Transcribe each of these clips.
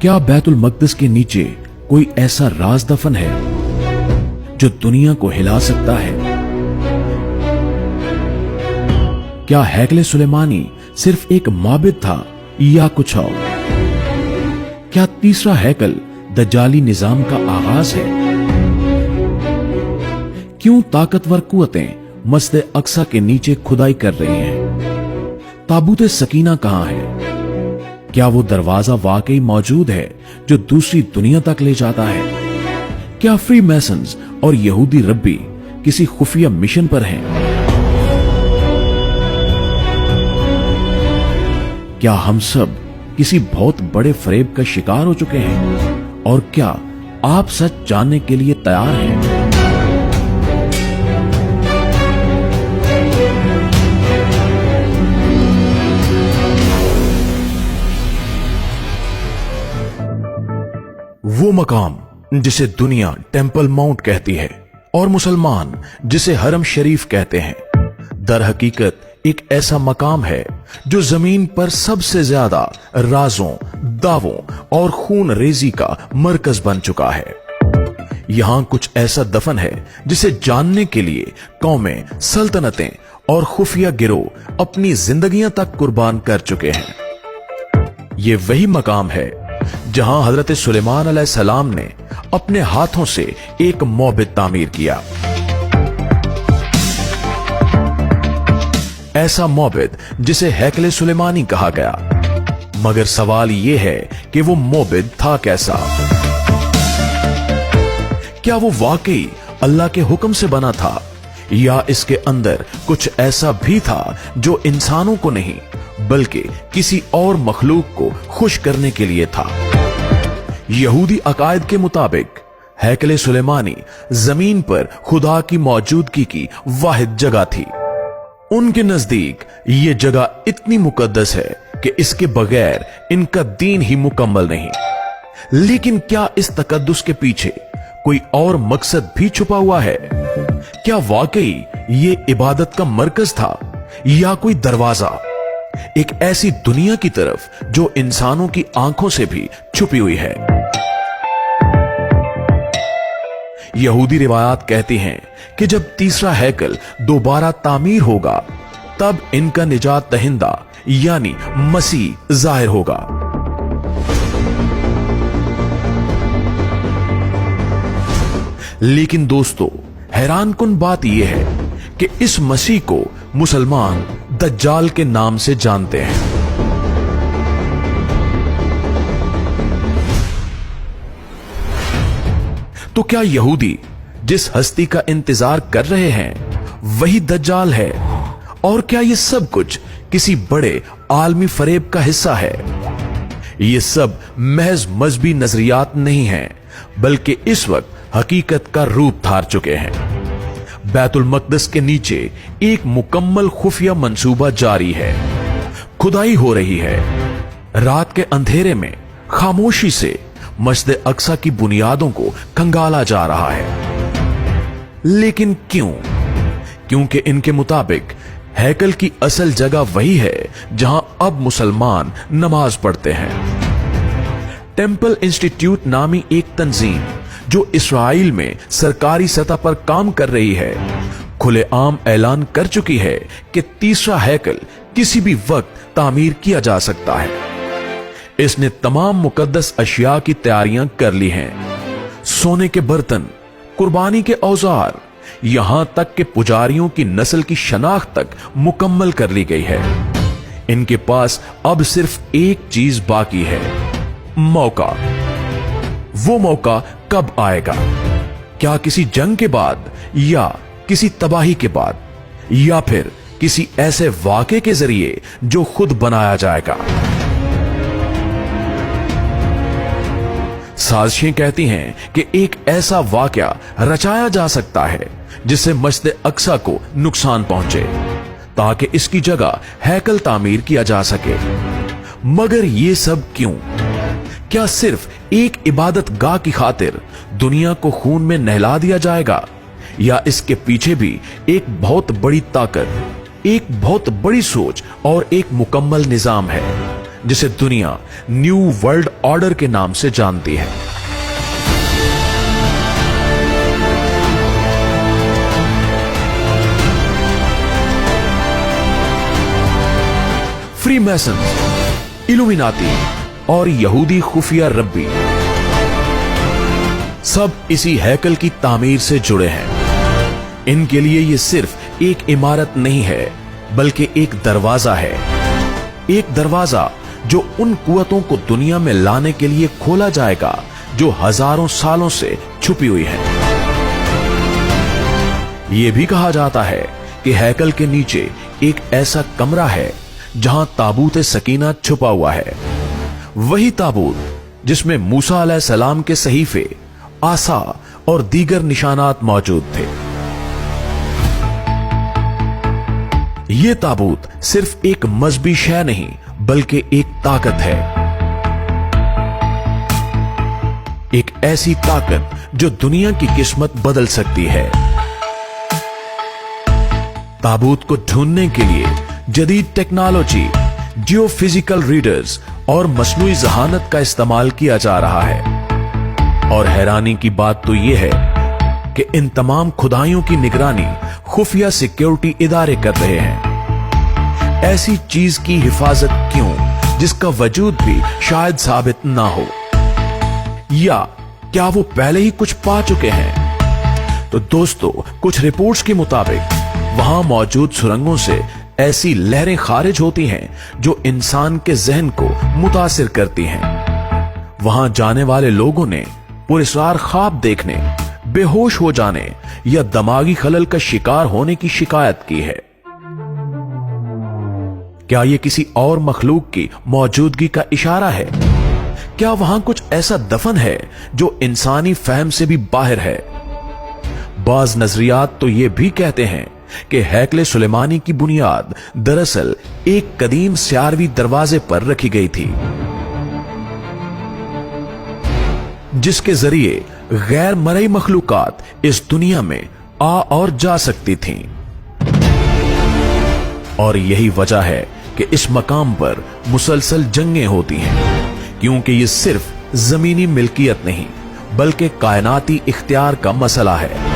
क्या बैतुल मक़दिस के नीचे कोई ऐसा राज दफन है जो दुनिया को हिला सकता है? क्या हैकले सुलेमानी सिर्फ एक माबिद था या कुछ और? क्या तीसरा हैकल दज्जाली निजाम का आगाज है? क्यों ताकतवर कुव्वतें मस्जिद अक्सा के नीचे खुदाई कर रही हैं? ताबूत सकीना कहां है? क्या वो दरवाजा वाकई मौजूद है जो दूसरी दुनिया तक ले जाता है? क्या फ्री मैसन्स और यहूदी रब्बी किसी खुफिया मिशन पर हैं? क्या हम सब किसी बहुत बड़े फरेब का शिकार हो चुके हैं? और क्या आप सच जानने के लिए तैयार हैं? वो मकाम जिसे दुनिया टेंपल माउंट कहती है और मुसलमान जिसे हरम शरीफ कहते हैं, दर हकीकत एक ऐसा मकाम है जो जमीन पर सबसे ज्यादा राजों, दावों और खून रेजी का मरकज बन चुका है। यहां कुछ ऐसा दफन है जिसे जानने के लिए कौमें, सल्तनतें और खुफिया गिरोह अपनी जिंदगियां तक कुर्बान कर चुके हैं। ये वही मकाम है जहां हजरत सुलेमान अलैहिस्सलाम ने अपने हाथों से एक मौबिद तामीर किया। ऐसा मौबिद जिसे हैकले सुलेमानी कहा गया। मगर सवाल यह है कि वो मौबिद था कैसा? क्या वो वाकई अल्लाह के हुक्म से बना था या इसके अंदर कुछ ऐसा भी था जो इंसानों को नहीं बल्कि किसी और मखलूक को खुश करने के लिए था? यहूदी अकायद के मुताबिक हैकले सुलेमानी जमीन पर खुदा की मौजूदगी की वाहिद जगह थी। उनके नजदीक ये जगह इतनी मुकद्दस है कि इसके बगैर इनका दीन ही मुकम्मल नहीं। लेकिन क्या इस तकद्दुस के पीछे कोई और मकसद भी छुपा हुआ है? क्या वाकई ये इबादत का मरकज था या कोई दरवाजा एक ऐसी दुनिया की तरफ जो इंसानों की आंखों से भी छुपी हुई है? यहूदी रिवायात कहती हैं कि जब तीसरा हैकल दोबारा तामीर होगा तब इनका निजात दहिंदा यानी मसीह जाहिर होगा। लेकिन दोस्तों, हैरानकुन बात यह है कि इस मसीह को मुसलमान दज्जाल के नाम से जानते हैं। तो क्या यहूदी जिस हस्ती का इंतजार कर रहे हैं वही दज्जाल है? और क्या ये सब कुछ किसी बड़े आलमी फरेब का हिस्सा है? ये सब महज मजहबी नजरियात नहीं हैं, बल्कि इस वक्त हकीकत का रूप धार चुके हैं। बैतुल मक़दिस के नीचे एक मुकम्मल खुफिया मंसूबा जारी है। खुदाई हो रही है। रात के अंधेरे में खामोशी से मस्जिद अक्सा की बुनियादों को खंगाला जा रहा है। लेकिन क्यों? क्योंकि इनके मुताबिक हैकल की असल जगह वही है जहां अब मुसलमान नमाज पढ़ते हैं। टेंपल इंस्टीट्यूट नामी एक तंजीम जो इस्राइल में सरकारी सतह पर काम कर रही है, खुलेआम ऐलान कर चुकी है कि तीसरा हैकल किसी भी वक्त तामीर किया जा सकता है। इसने तमाम मुकद्दस अशिया की तैयारियां कर ली हैं। सोने के बर्तन, कुर्बानी के औजार, यहां तक कि पुजारियों की नस्ल की शनाख्त तक मुकम्मल कर ली गई है। इनके पास अब सिर्फ एक चीज बाकी है, मौका। वो मौका कब आएगा? क्या किसी जंग के बाद या किसी तबाही के बाद या फिर किसी ऐसे वाक़े के जरिए जो खुद बनाया जाएगा? साजिशें कहती हैं कि एक ऐसा वाक़या रचाया जा सकता है जिससे मस्जिद अक्सा को नुकसान पहुंचे ताकि इसकी जगह हैकल तामीर किया जा सके। मगर ये सब क्यों? क्या सिर्फ एक इबादत गाह की खातिर दुनिया को खून में नहला दिया जाएगा या इसके पीछे भी एक बहुत बड़ी ताकत, एक बहुत बड़ी सोच और एक मुकम्मल निजाम है जिसे दुनिया न्यू वर्ल्ड ऑर्डर के नाम से जानती है। फ्री मैसन्स, इल्यूमिनाती और यहूदी खुफिया रब्बी सब इसी हैकल की तामीर से जुड़े हैं। इनके लिए यह सिर्फ एक इमारत नहीं है, बल्कि एक दरवाजा है। एक दरवाजा जो उन कुव्वतों को दुनिया में लाने के लिए खोला जाएगा जो हजारों सालों से छुपी हुई है। यह भी कहा जाता है कि हैकल के नीचे एक ऐसा कमरा है जहां ताबूत सकीना छुपा हुआ है। वही ताबूत जिसमें मूसा अलैहिस्सलाम के सहीफे, आसा और दीगर निशानात मौजूद थे। यह ताबूत सिर्फ एक मजहबी शय नहीं, बल्कि एक ताकत है। एक ऐसी ताकत जो दुनिया की किस्मत बदल सकती है। ताबूत को ढूंढने के लिए जदीद टेक्नोलॉजी, जियोफिजिकल रीडर्स और मसनूई जहानत का इस्तेमाल किया जा रहा है। और हैरानी की बात तो यह है कि इन तमाम खुदाइयों की निगरानी खुफिया सिक्योरिटी इदारे कर रहे हैं। ऐसी चीज की हिफाजत क्यों जिसका वजूद भी शायद साबित ना हो? या क्या वो पहले ही कुछ पा चुके हैं? तो दोस्तों, कुछ रिपोर्ट्स के मुताबिक वहां मौजूद सुरंगों से ऐसी लहरें खारिज होती हैं जो इंसान के जहन को मुतासिर करती हैं। वहां जाने वाले लोगों ने पुरस्कार ख्वाब देखने, बेहोश हो जाने या दिमागी खलल का शिकार होने की शिकायत की है। क्या यह किसी और मखलूक की मौजूदगी का इशारा है? क्या वहां कुछ ऐसा दफन है जो इंसानी फहम से भी बाहर है? बाज नजरियात तो यह भी कहते हैं कि हैकले सुलेमानी की बुनियाद दरअसल एक कदीम स्यारवी दरवाजे पर रखी गई थी, जिसके जरिए गैर मरई मखलूकात इस दुनिया में आ और जा सकती थीं। और यही वजह है कि इस मकाम पर मुसलसल जंगें होती हैं, क्योंकि यह सिर्फ जमीनी मिल्कियत नहीं, बल्कि कायनाती इख्तियार का मसला है।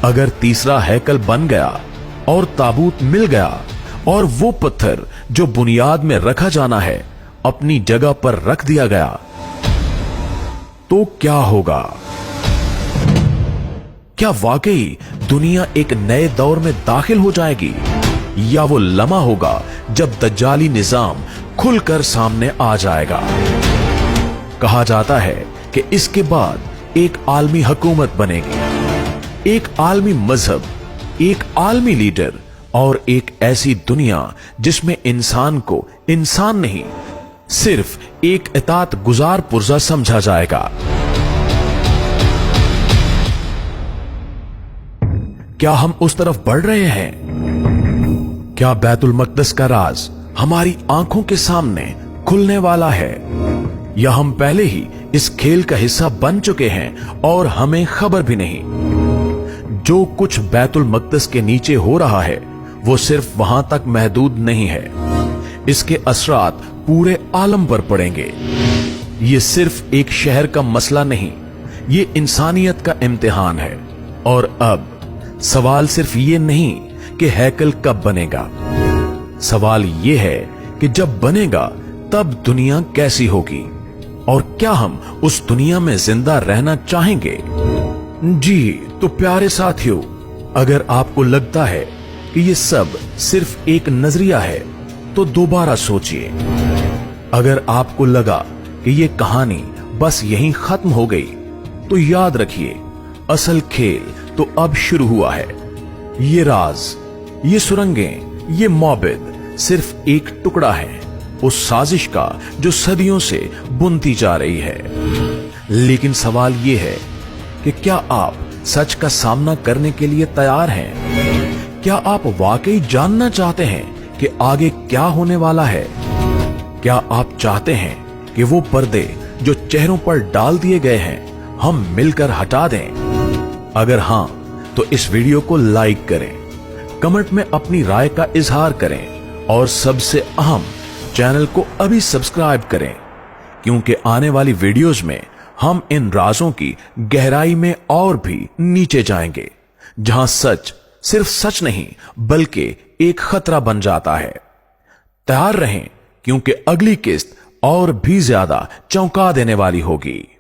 अगर तीसरा हैकल बन गया और ताबूत मिल गया और वो पत्थर जो बुनियाद में रखा जाना है अपनी जगह पर रख दिया गया, तो क्या होगा? क्या वाकई दुनिया एक नए दौर में दाखिल हो जाएगी, या वो लम्हा होगा जब दज्जाली निजाम खुलकर सामने आ जाएगा? कहा जाता है कि इसके बाद एक आलमी हुकूमत बनेगी, एक आलमी मजहब, एक आलमी लीडर और एक ऐसी दुनिया जिसमें इंसान को इंसान नहीं, सिर्फ एक इताअत गुजार पुर्जा समझा जाएगा। क्या हम उस तरफ बढ़ रहे हैं? क्या बैतुल मक़दस का राज हमारी आंखों के सामने खुलने वाला है, या हम पहले ही इस खेल का हिस्सा बन चुके हैं और हमें खबर भी नहीं? जो कुछ बैतुल मक़दस के नीचे हो रहा है वो सिर्फ वहां तक महदूद नहीं है, इसके असरात पूरे आलम पर पड़ेंगे। ये सिर्फ एक शहर का मसला नहीं, ये इंसानियत का इम्तिहान है। और अब सवाल सिर्फ ये नहीं कि हैकल कब बनेगा, सवाल ये है कि जब बनेगा तब दुनिया कैसी होगी, और क्या हम उस दुनिया में जिंदा रहना चाहेंगे? जी तो प्यारे साथियों, अगर आपको लगता है कि ये सब सिर्फ एक नजरिया है तो दोबारा सोचिए। अगर आपको लगा कि ये कहानी बस यहीं खत्म हो गई, तो याद रखिए, असल खेल तो अब शुरू हुआ है। ये राज, ये सुरंगें, ये मौबिद सिर्फ एक टुकड़ा है उस साजिश का जो सदियों से बुनती जा रही है। लेकिन सवाल ये है कि क्या आप सच का सामना करने के लिए तैयार हैं? क्या आप वाकई जानना चाहते हैं कि आगे क्या होने वाला है? क्या आप चाहते हैं कि वो पर्दे जो चेहरों पर डाल दिए गए हैं हम मिलकर हटा दें? अगर हां, तो इस वीडियो को लाइक करें, कमेंट में अपनी राय का इजहार करें और सबसे अहम, चैनल को अभी सब्सक्राइब करें, क्योंकि आने वाली वीडियोस में हम इन राजों की गहराई में और भी नीचे जाएंगे, जहां सच सिर्फ सच नहीं बल्कि एक खतरा बन जाता है। तैयार रहें, क्योंकि अगली किस्त और भी ज्यादा चौंका देने वाली होगी।